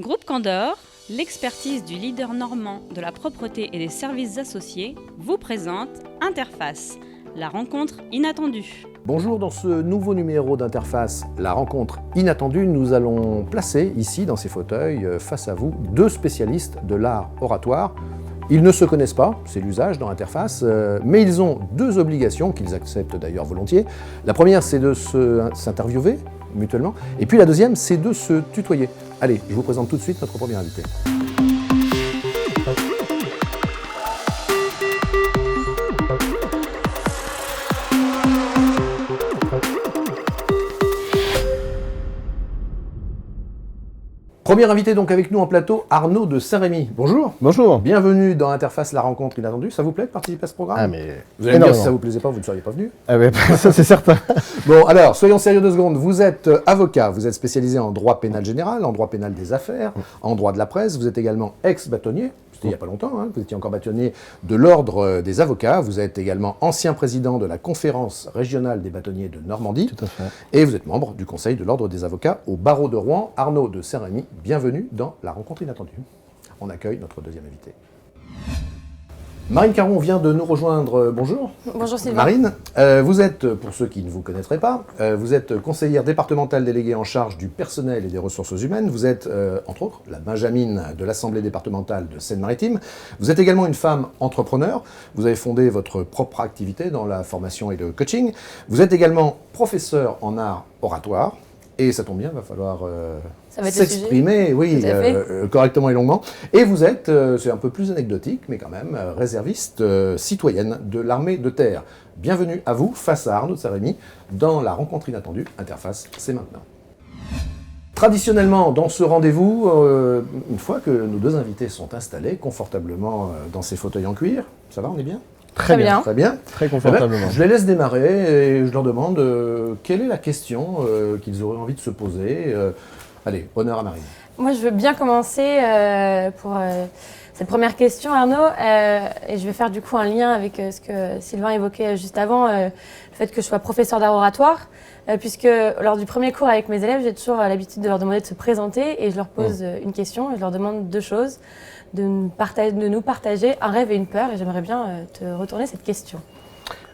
Groupe Candor, l'expertise du leader normand de la propreté et des services associés, vous présente Interface, la rencontre inattendue. Bonjour, dans ce nouveau numéro d'Interface, la rencontre inattendue, nous allons placer ici, dans ces fauteuils, face à vous, deux spécialistes de l'art oratoire. Ils ne se connaissent pas, c'est l'usage dans Interface, mais ils ont deux obligations qu'ils acceptent d'ailleurs volontiers. La première, c'est de s'interviewer mutuellement, et puis la deuxième, c'est de se tutoyer. Allez, je vous présente tout de suite notre premier invité. Premier invité donc avec nous en plateau, Arnaud de Saint-Rémy. Bonjour. Bonjour. Bienvenue dans Interface, la rencontre inattendue. Ça vous plaît de participer à ce programme? Ah mais vous allez me dire si ça ne vous plaisait pas, vous ne seriez pas venu. Ah mais ça c'est certain. Bon alors, soyons sérieux 2 secondes. Vous êtes avocat, vous êtes spécialisé en droit pénal général, en droit pénal des affaires, en droit de la presse. Vous êtes également ex-bâtonnier. C'était il n'y a pas longtemps, hein. Vous étiez encore bâtonnier de l'Ordre des avocats. Vous êtes également ancien président de la conférence régionale des bâtonniers de Normandie. Tout à fait. Et vous êtes membre du conseil de l'Ordre des avocats au barreau de Rouen. Arnaud de Saint-Rémy, bienvenue dans la rencontre inattendue. On accueille notre deuxième invité. Marine Caron vient de nous rejoindre. Bonjour. Bonjour Sylvain. Marine, vous êtes, pour ceux qui ne vous connaîtraient pas, vous êtes conseillère départementale déléguée en charge du personnel et des ressources humaines. Vous êtes, entre autres, la benjamine de l'Assemblée départementale de Seine-Maritime. Vous êtes également une femme entrepreneur. Vous avez fondé votre propre activité dans la formation et le coaching. Vous êtes également professeur en art oratoire. Et ça tombe bien, il va falloir s'exprimer correctement et longuement. Et vous êtes, c'est un peu plus anecdotique, mais quand même, réserviste citoyenne de l'armée de terre. Bienvenue à vous, face à Arnaud de Saint-Rémy, dans la rencontre inattendue. Interface, c'est maintenant. Traditionnellement, dans ce rendez-vous, une fois que nos deux invités sont installés confortablement dans ces fauteuils en cuir, ça va, on est bien ? Très bien. Très bien. Très confortablement. Eh bien, je les laisse démarrer et je leur demande quelle est la question qu'ils auraient envie de se poser. Allez, honneur à Marine. Moi, je veux bien commencer pour cette première question, Arnaud. Et je vais faire du coup un lien avec ce que Sylvain évoquait juste avant, le fait que je sois professeur d'art oratoire. Puisque lors du premier cours avec mes élèves, j'ai toujours l'habitude de leur demander de se présenter et je leur pose une question et je leur demande 2 choses. De nous partager un rêve et une peur, et j'aimerais bien te retourner cette question.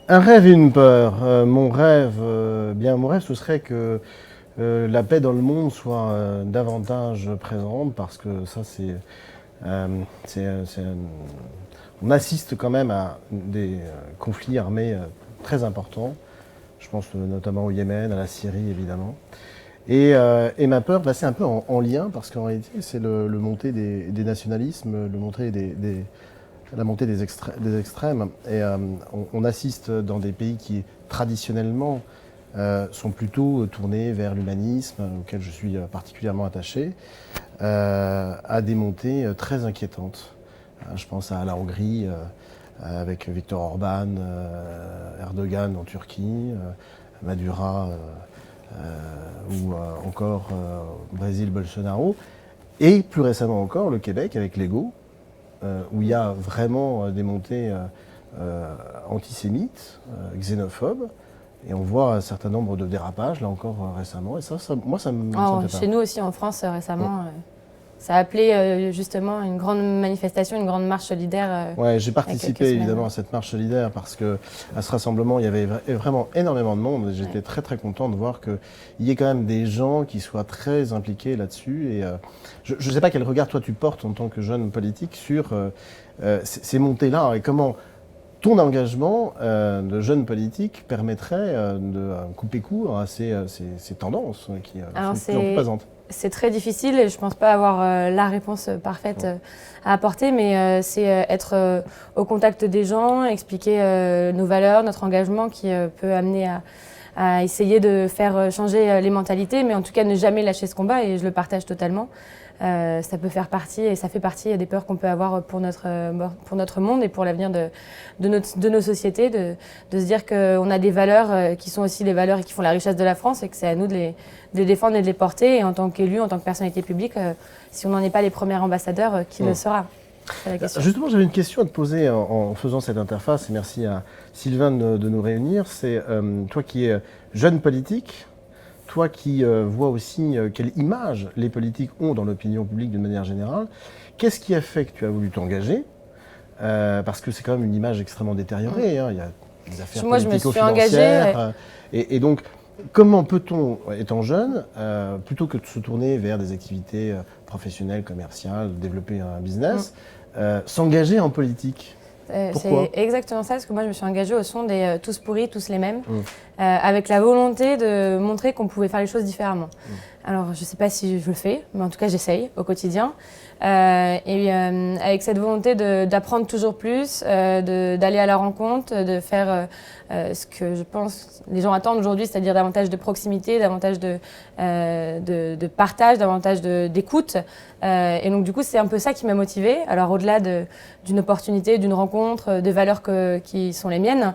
Un rêve et une peur. Mon rêve, ce serait que la paix dans le monde soit davantage présente, parce que ça, on assiste quand même à des conflits armés très importants. Je pense notamment au Yémen, à la Syrie, évidemment. Et ma peur, c'est un peu en lien, parce qu'en réalité, c'est le montée des nationalismes, la montée des extrêmes. Et on assiste dans des pays qui, traditionnellement, sont plutôt tournés vers l'humanisme, auquel je suis particulièrement attaché, à des montées très inquiétantes. Je pense à la Hongrie, avec Viktor Orban, Erdogan en Turquie, Madura, ou encore Brésil, Bolsonaro, et plus récemment encore le Québec avec l'Ego, où il y a vraiment des montées antisémites, xénophobes, et on voit un certain nombre de dérapages, là encore récemment, et moi ça me fait peur. Chez nous aussi en France récemment, ça a appelé justement une grande manifestation, une grande marche solidaire. Ouais, j'ai participé évidemment à cette marche solidaire parce qu'à ce rassemblement, il y avait vraiment énormément de monde. J'étais très très content de voir qu'il y ait quand même des gens qui soient très impliqués là-dessus. Et je ne sais pas quel regard toi tu portes en tant que jeune politique sur ces montées-là et comment ton engagement de jeune politique permettrait de couper court à ces tendances qui sont de plus en plus présentes. C'est très difficile et je ne pense pas avoir la réponse parfaite à apporter, mais c'est être au contact des gens, expliquer nos valeurs, notre engagement qui peut amener à essayer de faire changer les mentalités, mais en tout cas ne jamais lâcher ce combat et je le partage totalement. Ça peut faire partie et ça fait partie des peurs qu'on peut avoir pour notre monde et pour l'avenir de nos sociétés, de se dire qu'on a des valeurs qui sont aussi les valeurs et qui font la richesse de la France et que c'est à nous de les défendre et de les porter. Et en tant qu'élu, en tant que personnalité publique, si on n'en est pas les premiers ambassadeurs, qui le sera? C'est la question. Justement, j'avais une question à te poser en faisant cette interface et merci à Sylvain de nous réunir. C'est toi qui es jeune politique, toi qui vois aussi quelle image les politiques ont dans l'opinion publique d'une manière générale, qu'est-ce qui a fait que tu as voulu t'engager? Parce que c'est quand même une image extrêmement détériorée, hein. Il y a des affaires politico-financières. Et donc, comment peut-on, étant jeune, plutôt que de se tourner vers des activités professionnelles, commerciales, développer un business, s'engager en politique? C'est exactement ça, parce que moi je me suis engagée au son des tous pourris, tous les mêmes, avec la volonté de montrer qu'on pouvait faire les choses différemment. Alors je ne sais pas si je le fais, mais en tout cas j'essaye au quotidien. Avec cette volonté d'apprendre toujours plus, d'aller à la rencontre, de faire ce que je pense les gens attendent aujourd'hui, c'est-à-dire davantage de proximité, davantage de partage, davantage d'écoute. Et donc du coup c'est un peu ça qui m'a motivée. Alors au-delà d'une opportunité, d'une rencontre, des valeurs qui sont les miennes,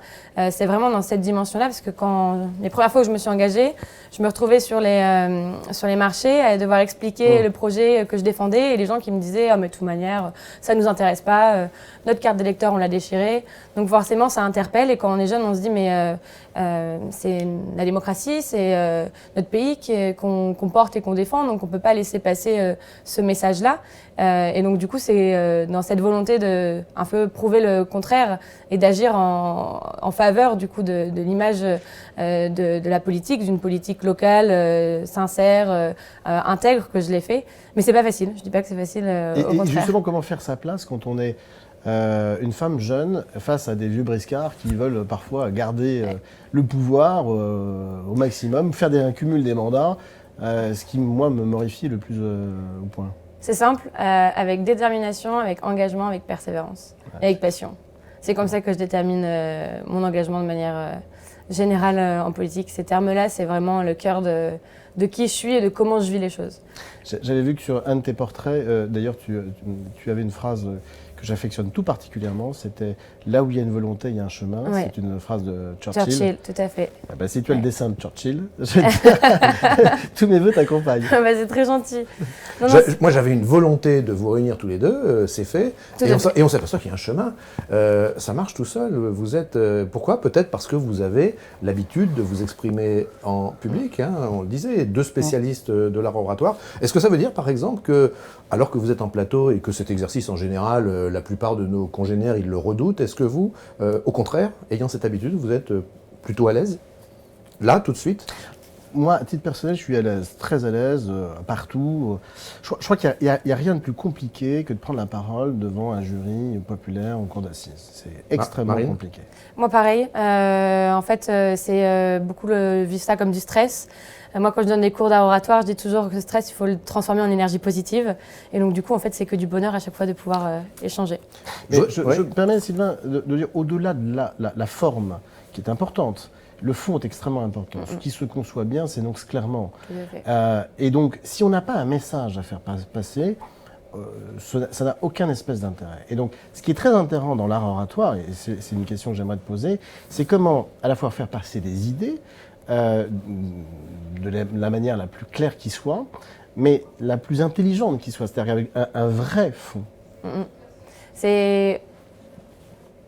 c'est vraiment dans cette dimension-là, parce que quand les premières fois où je me suis engagée, je me retrouvais sur les marchés à devoir expliquer le projet que je défendais, et les gens qui me disaient « Ah mais de toute manière, ça ne nous intéresse pas, notre carte d'électeur on l'a déchirée ». Donc forcément ça interpelle, et quand on est jeune on se dit « Mais c'est la démocratie, c'est notre pays qu'on porte et qu'on défend, donc on ne peut pas laisser passer ce message-là ». Et donc du coup c'est dans cette volonté de un peu prouver le contraire et d'agir en faveur du coup de l'image de la politique, d'une politique locale, sincère, intègre, que je l'ai fait. Mais c'est pas facile, je dis pas que c'est facile, au contraire. Et justement, comment faire sa place quand on est une femme jeune face à des vieux briscards qui veulent parfois garder le pouvoir au maximum, faire un cumul des mandats, ce qui moi me morifie le plus au point. C'est simple, avec détermination, avec engagement, avec persévérance, et avec passion. C'est comme ça que je détermine mon engagement de manière générale en politique. Ces termes-là, c'est vraiment le cœur de qui je suis et de comment je vis les choses. J'avais vu que sur un de tes portraits, d'ailleurs tu avais une phrase que j'affectionne tout particulièrement, c'était « Là où il y a une volonté, il y a un chemin ». Ouais. C'est une phrase de Churchill. Churchill, tout à fait. Ah bah, si tu as le dessin de Churchill, tous mes vœux t'accompagnent. Bah, c'est très gentil. Moi, j'avais une volonté de vous réunir tous les deux, c'est fait. Et on s'aperçoit qu'il y a un chemin. Ça marche tout seul. Vous êtes, pourquoi? Peut-être parce que vous avez l'habitude de vous exprimer en public, hein, on le disait, deux spécialistes de l'art oratoire. Est-ce que ça veut dire, par exemple, que, alors que vous êtes en plateau et que cet exercice, en général, la plupart de nos congénères, ils le redoutent, est-ce que vous, au contraire, ayant cette habitude, vous êtes plutôt à l'aise? Là, tout de suite? Moi, à titre personnel, je suis à l'aise, très à l'aise, partout. Je crois qu'il n'y a rien de plus compliqué que de prendre la parole devant un jury populaire en cour d'assises. C'est extrêmement compliqué. Moi, pareil. En fait, c'est beaucoup vivre ça comme du stress. Moi, quand je donne des cours d'art oratoire, je dis toujours que le stress, il faut le transformer en énergie positive. Et donc, du coup, en fait, c'est que du bonheur à chaque fois de pouvoir échanger. Mais je me permets, Sylvain, de dire, au-delà de la forme, qui est importante, le fond est extrêmement important. Ce qui se conçoit bien s'énonce clairement. Et donc, si on n'a pas un message à faire passer, ça n'a aucun espèce d'intérêt. Et donc, ce qui est très intéressant dans l'art oratoire, et c'est une question que j'aimerais te poser, c'est comment à la fois faire passer des idées, de la manière la plus claire qui soit, mais la plus intelligente qui soit, c'est-à-dire avec un vrai fond. C'est...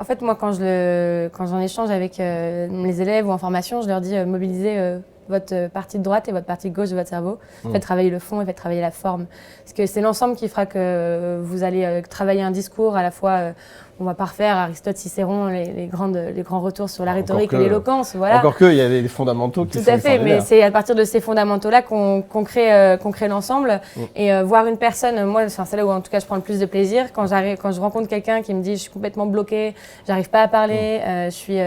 En fait, moi, quand j'en échange avec les élèves ou en formation, je leur dis mobilisez votre partie de droite et votre partie de gauche de votre cerveau. Faites travailler le fond et faites travailler la forme. Parce que c'est l'ensemble qui fera que vous allez travailler un discours à la fois... on va pas refaire Aristote, Cicéron, les grands retours sur la rhétorique et l'éloquence. Voilà. Encore qu'il y a les fondamentaux qui sont tout à fait, mais c'est à partir de ces fondamentaux-là qu'on crée l'ensemble. Et voir une personne, moi, c'est là où en tout cas je prends le plus de plaisir. Quand je rencontre quelqu'un qui me dit je suis complètement bloqué, j'arrive pas à parler, je suis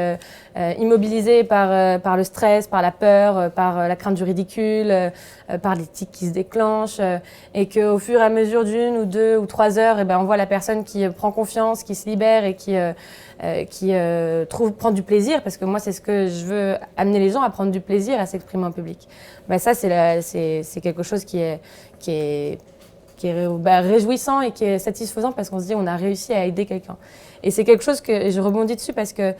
immobilisée par le stress, par la peur, par la crainte du ridicule, par les tics qui se déclenchent, et qu'au fur et à mesure d'1 ou 2 ou 3 heures, on voit la personne qui prend confiance, qui se libère et qui prend du plaisir, parce que moi c'est ce que je veux amener les gens à prendre du plaisir à s'exprimer en public. Ça c'est quelque chose qui est réjouissant et qui est satisfaisant, parce qu'on se dit on a réussi à aider quelqu'un. Et c'est quelque chose que je rebondis dessus parce que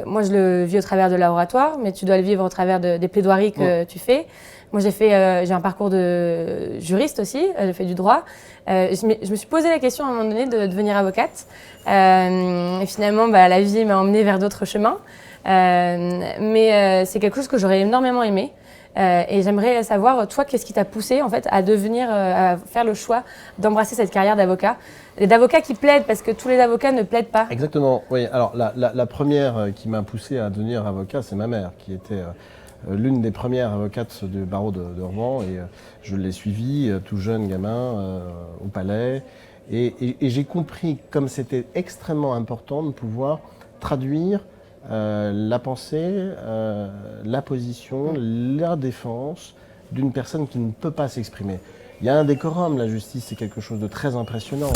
moi je le vis au travers de l'oratoire, mais tu dois le vivre au travers des plaidoiries que tu fais. Moi, j'ai un parcours de juriste aussi, j'ai fait du droit. Je me suis posé la question à un moment donné de devenir avocate. Et finalement, la vie m'a emmenée vers d'autres chemins. Mais c'est quelque chose que j'aurais énormément aimé. Et j'aimerais savoir, toi, qu'est-ce qui t'a poussé en fait à à faire le choix d'embrasser cette carrière d'avocat, et d'avocat qui plaide, parce que tous les avocats ne plaident pas. Exactement, oui. Alors la première qui m'a poussé à devenir avocat, c'est ma mère, qui était l'une des premières avocates du barreau de Rouen, et je l'ai suivie, tout jeune gamin, au palais, et j'ai compris comme c'était extrêmement important de pouvoir traduire la pensée, la position, la défense d'une personne qui ne peut pas s'exprimer. Il y a un décorum, la justice, c'est quelque chose de très impressionnant.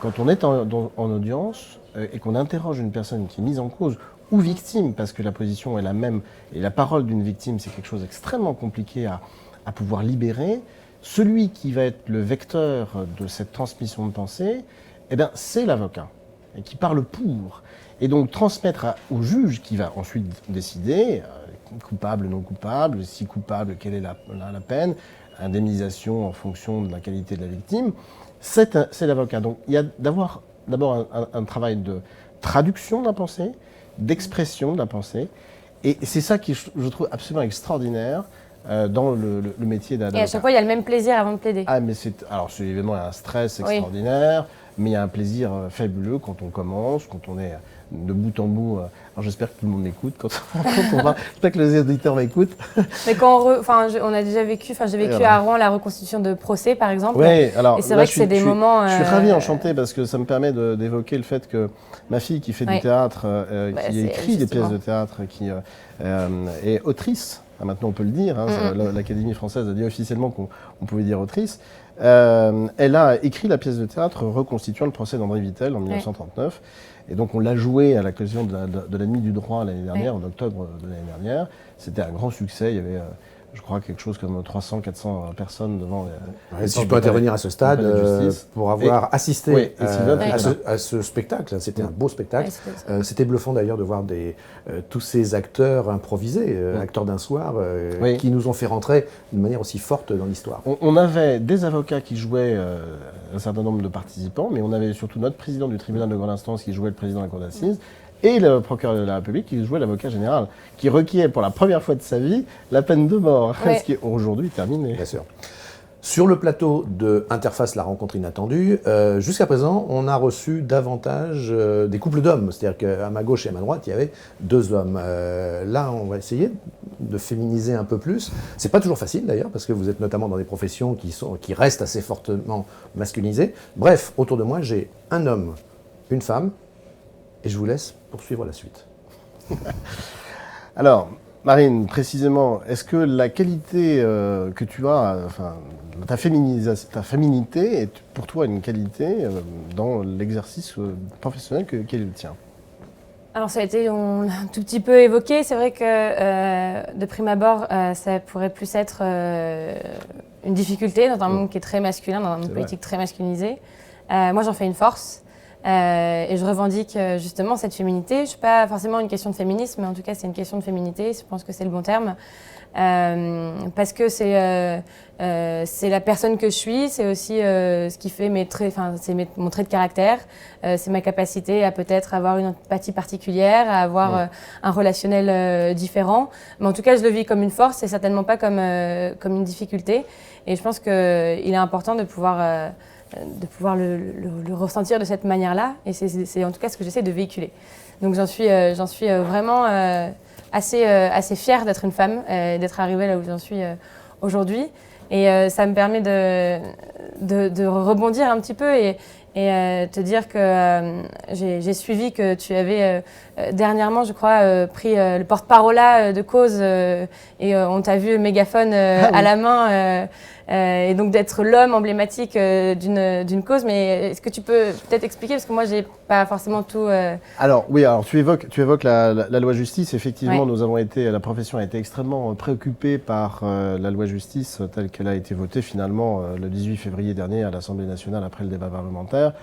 Quand on est en audience et qu'on interroge une personne qui est mise en cause ou victime, parce que la position est la même, et la parole d'une victime, c'est quelque chose d'extrêmement compliqué à pouvoir libérer, celui qui va être le vecteur de cette transmission de pensée, eh bien, c'est l'avocat, et qui parle pour. Et donc transmettre au juge qui va ensuite décider, coupable, non coupable, si coupable, quelle est la peine, indemnisation en fonction de la qualité de la victime, c'est l'avocat. Donc il y a d'abord un travail de traduction de la pensée, d'expression de la pensée, et c'est ça qui, je trouve absolument extraordinaire dans le métier d'avocat. Et à chaque fois, il y a le même plaisir avant de plaider. Ah, mais c'est évidemment un stress extraordinaire, mais il y a un plaisir fabuleux quand on commence, quand on est de bout en bout. Alors j'espère que tout le monde m'écoute quand on va. J'espère que les auditeurs m'écoutent. Mais quand on a déjà vécu, j'ai vécu à Rouen la reconstitution de procès par exemple. Oui, alors et c'est vrai que c'est des moments. Je suis ravi, enchanté, parce que ça me permet d'évoquer le fait que ma fille qui fait du théâtre, qui écrit des pièces de théâtre, qui est autrice. Maintenant, on peut le dire. L'Académie française a dit officiellement qu'on pouvait dire autrice. Elle a écrit la pièce de théâtre reconstituant le procès d'André Vittel en 1939. Et donc, on l'a joué à l'occasion de la Nuit du droit l'année dernière, en octobre de l'année dernière. C'était un grand succès. Il y avait, je crois, quelque chose comme 300-400 personnes devant les si je peux intervenir à ce stade, pour avoir assisté à ce spectacle, c'était un beau spectacle. C'était bluffant d'ailleurs de voir tous ces acteurs improvisés, acteurs d'un soir, qui nous ont fait rentrer d'une manière aussi forte dans l'histoire. On avait des avocats qui jouaient un certain nombre de participants, mais on avait surtout notre président du tribunal de grande instance qui jouait le président de la cour d'assises, et le procureur de la République qui jouait l'avocat général, qui requiert pour la première fois de sa vie la peine de mort, ce qui est aujourd'hui terminé. Bien sûr. Sur le plateau de Interface, la rencontre inattendue, jusqu'à présent, on a reçu davantage des couples d'hommes. C'est-à-dire qu'à ma gauche et à ma droite, il y avait 2 hommes. Là, on va essayer de féminiser un peu plus. C'est pas toujours facile d'ailleurs, parce que vous êtes notamment dans des professions qui restent assez fortement masculinisées. Bref, autour de moi, j'ai un homme, une femme, et je vous laisse poursuivre la suite. Alors, Marine, précisément, est-ce que la qualité que tu as, ta féminité est pour toi une qualité dans l'exercice professionnel quel est le tien? Alors ça a été un tout petit peu évoqué. C'est vrai que de prime abord, ça pourrait plus être une difficulté dans un monde qui est très masculin, dans un monde politique très masculinisé. Moi, j'en fais une force. Et je revendique justement cette féminité. Je ne suis pas forcément une question de féminisme, mais en tout cas, c'est une question de féminité. Je pense que c'est le bon terme. Parce que c'est la personne que je suis, c'est aussi ce qui fait mon trait de caractère, c'est ma capacité à peut-être avoir une empathie particulière, à avoir un relationnel différent. Mais en tout cas, je le vis comme une force et certainement pas comme une difficulté. Et je pense qu'il est important de pouvoir le ressentir de cette manière-là, et c'est en tout cas ce que j'essaie de véhiculer. Donc j'en suis vraiment assez fière d'être une femme, d'être arrivée là où j'en suis aujourd'hui, et ça me permet de rebondir un petit peu et te dire que j'ai suivi que tu avais dernièrement, je crois, pris le porte-parole de cause, et on t'a vu le mégaphone à la main, et donc d'être l'homme emblématique d'une cause. Mais est-ce que tu peux peut-être expliquer, parce que moi j'ai pas forcément tout. Alors oui, tu évoques la loi justice. Effectivement, la profession a été extrêmement préoccupée par la loi justice telle qu'elle a été votée finalement le 18 février dernier à l'Assemblée nationale après le débat parlementaire.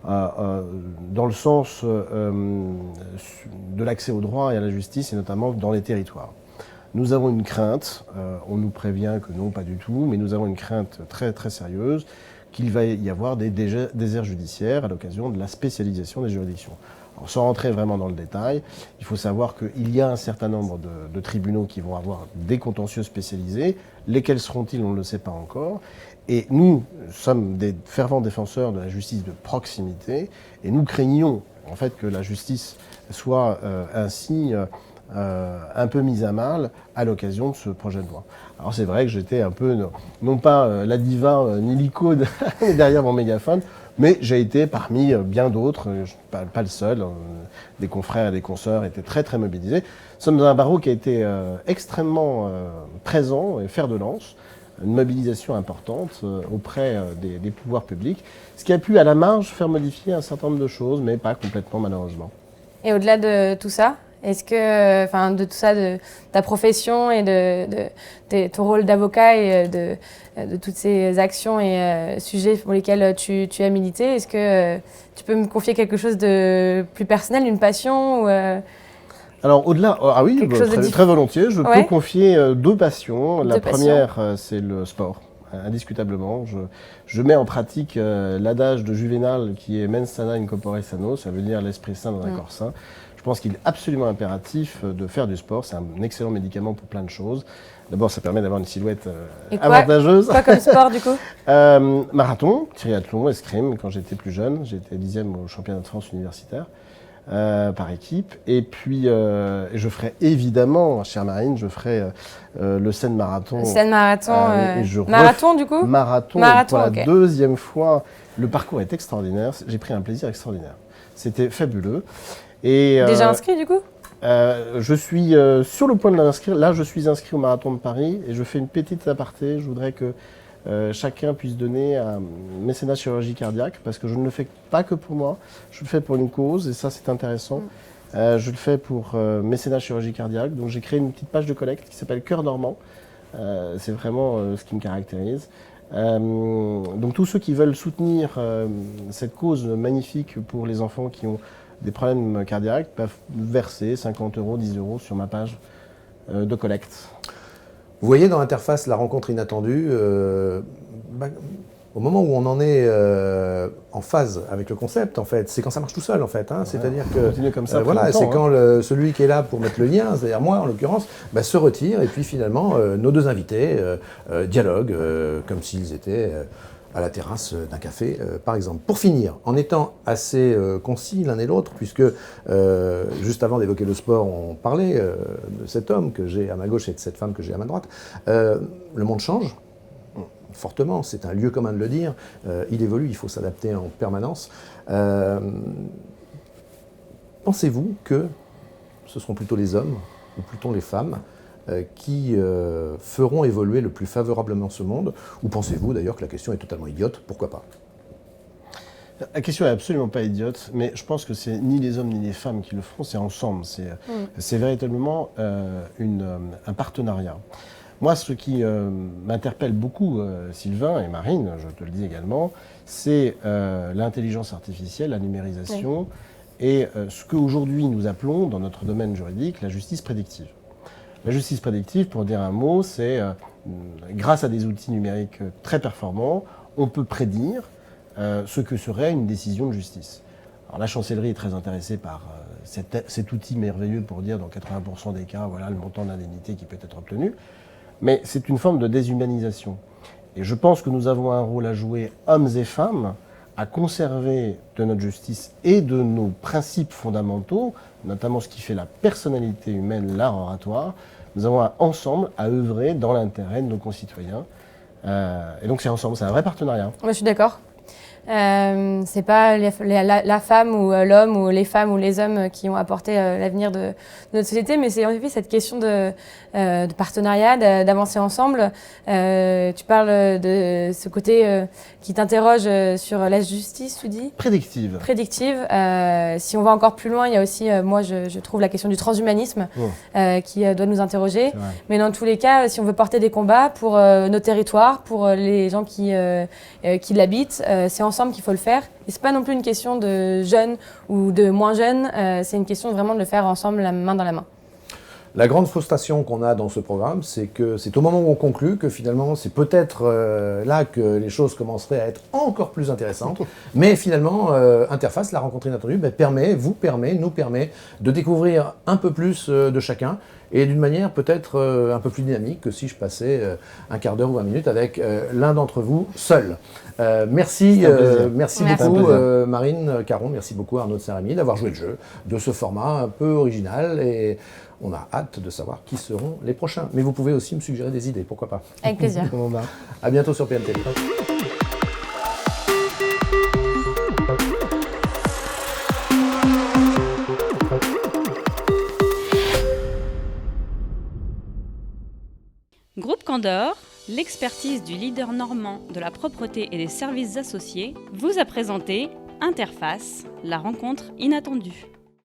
Dans le sens de l'accès au droit et à la justice, et notamment dans les territoires. Nous avons une crainte, on nous prévient que non, pas du tout, mais nous avons une crainte très très sérieuse qu'il va y avoir des déserts judiciaires à l'occasion de la spécialisation des juridictions. Alors, sans rentrer vraiment dans le détail, il faut savoir qu'il y a un certain nombre de tribunaux qui vont avoir des contentieux spécialisés. Lesquels seront-ils, on ne le sait pas encore. Et nous sommes des fervents défenseurs de la justice de proximité, et nous craignons en fait que la justice soit ainsi un peu mise à mal à l'occasion de ce projet de loi. Alors c'est vrai que j'étais un peu, non pas la diva ni l'icône derrière mon mégaphone, mais j'ai été parmi bien d'autres, pas le seul, des confrères et des consoeurs étaient très très mobilisés. Nous sommes dans un barreau qui a été extrêmement présent et fer de lance, une mobilisation importante auprès des pouvoirs publics, ce qui a pu à la marge faire modifier un certain nombre de choses, mais pas complètement malheureusement. Et au-delà de tout ça, est-ce que, enfin, de tout ça, de ta profession et de ton rôle d'avocat et de toutes ces actions et sujets pour lesquels tu as milité, est-ce que tu peux me confier quelque chose de plus personnel, une passion ou, Alors au-delà, oui, très volontiers, je peux confier deux passions. La première, c'est le sport, indiscutablement. Je mets en pratique l'adage de Juvénal qui est mens sana in corpore sano, ça veut dire l'esprit sain dans un corps sain. Je pense qu'il est absolument impératif de faire du sport. C'est un excellent médicament pour plein de choses. D'abord, ça permet d'avoir une silhouette avantageuse. Quoi comme sport, du coup? Marathon, triathlon, escrime. Quand j'étais plus jeune, j'étais 10e au championnat de France universitaire par équipe. Et puis, je ferai évidemment, chère Marine, je ferai le Seine Marathon. Seine Marathon, marathon du coup? Marathon pour la deuxième fois. Le parcours est extraordinaire. J'ai pris un plaisir extraordinaire. C'était fabuleux. Et, déjà inscrit du coup? Je suis sur le point de l'inscrire. Là, je suis inscrit au Marathon de Paris et je fais une petite aparté. Je voudrais que chacun puisse donner un mécénat chirurgie cardiaque parce que je ne le fais pas que pour moi. Je le fais pour une cause et ça, c'est intéressant. Je le fais pour mécénat chirurgie cardiaque. Donc, j'ai créé une petite page de collecte qui s'appelle Cœur Normand. C'est vraiment ce qui me caractérise. Donc, tous ceux qui veulent soutenir cette cause magnifique pour les enfants qui ont des problèmes cardiaques peuvent verser 50 €, 10 € sur ma page de collecte. Vous voyez dans l'interface la rencontre inattendue, au moment où on en est en phase avec le concept, en fait, c'est quand ça marche tout seul, en fait. Hein, c'est-à-dire que comme ça voilà, c'est quand celui qui est là pour mettre le lien, c'est-à-dire moi en l'occurrence, se retire et puis finalement nos deux invités dialoguent comme s'ils étaient à la terrasse d'un café, par exemple. Pour finir, en étant assez concis l'un et l'autre, puisque juste avant d'évoquer le sport, on parlait de cet homme que j'ai à ma gauche et de cette femme que j'ai à ma droite, le monde change fortement, c'est un lieu commun de le dire, il évolue, il faut s'adapter en permanence. Pensez-vous que ce seront plutôt les hommes ou plutôt les femmes qui feront évoluer le plus favorablement ce monde? Ou pensez-vous d'ailleurs que la question est totalement idiote? Pourquoi pas? La question n'est absolument pas idiote, mais je pense que c'est ni les hommes ni les femmes qui le feront, c'est ensemble. C'est véritablement un partenariat. Moi, ce qui m'interpelle beaucoup, Sylvain et Marine, je te le dis également, c'est l'intelligence artificielle, la numérisation et ce qu'aujourd'hui nous appelons, dans notre domaine juridique, la justice prédictive. La justice prédictive, pour dire un mot, c'est grâce à des outils numériques très performants, on peut prédire ce que serait une décision de justice. Alors, la chancellerie est très intéressée par cet outil merveilleux pour dire dans 80% des cas, voilà le montant d'indemnité qui peut être obtenu. Mais c'est une forme de déshumanisation. Et je pense que nous avons un rôle à jouer, hommes et femmes, à conserver de notre justice et de nos principes fondamentaux, notamment ce qui fait la personnalité humaine, l'art oratoire. Nous avons ensemble à œuvrer dans l'intérêt de nos concitoyens. Et donc c'est ensemble, c'est un vrai partenariat. Moi, je suis d'accord. C'est pas la femme ou l'homme ou les femmes ou les hommes qui ont apporté l'avenir de notre société, mais c'est en effet cette question de partenariat, d'avancer ensemble. Tu parles de ce côté qui t'interroge sur la justice, tu dis? Prédictive. Prédictive. Si on va encore plus loin, il y a aussi, moi je trouve la question du transhumanisme qui doit nous interroger. Mais dans tous les cas, si on veut porter des combats pour nos territoires, pour les gens qui l'habitent, c'est ensemble qu'il faut le faire. Et c'est pas non plus une question de jeunes ou de moins jeunes, c'est une question vraiment de le faire ensemble, la main dans la main. La grande frustration qu'on a dans ce programme, c'est que c'est au moment où on conclut que finalement c'est peut-être là que les choses commenceraient à être encore plus intéressantes. Mais finalement, Interface, la rencontre inattendue, nous permet de découvrir un peu plus de chacun et d'une manière peut-être un peu plus dynamique que si je passais un quart d'heure ou 20 minutes avec l'un d'entre vous seul. Merci beaucoup Marine Caron, merci beaucoup Arnaud de Saint-Rémy d'avoir joué le jeu de ce format un peu original et on a hâte de savoir qui seront les prochains. Mais vous pouvez aussi me suggérer des idées, pourquoi pas. Avec plaisir. À bientôt sur PMT. Groupe Candor, l'expertise du leader normand de la propreté et des services associés, vous a présenté Interface, la rencontre inattendue.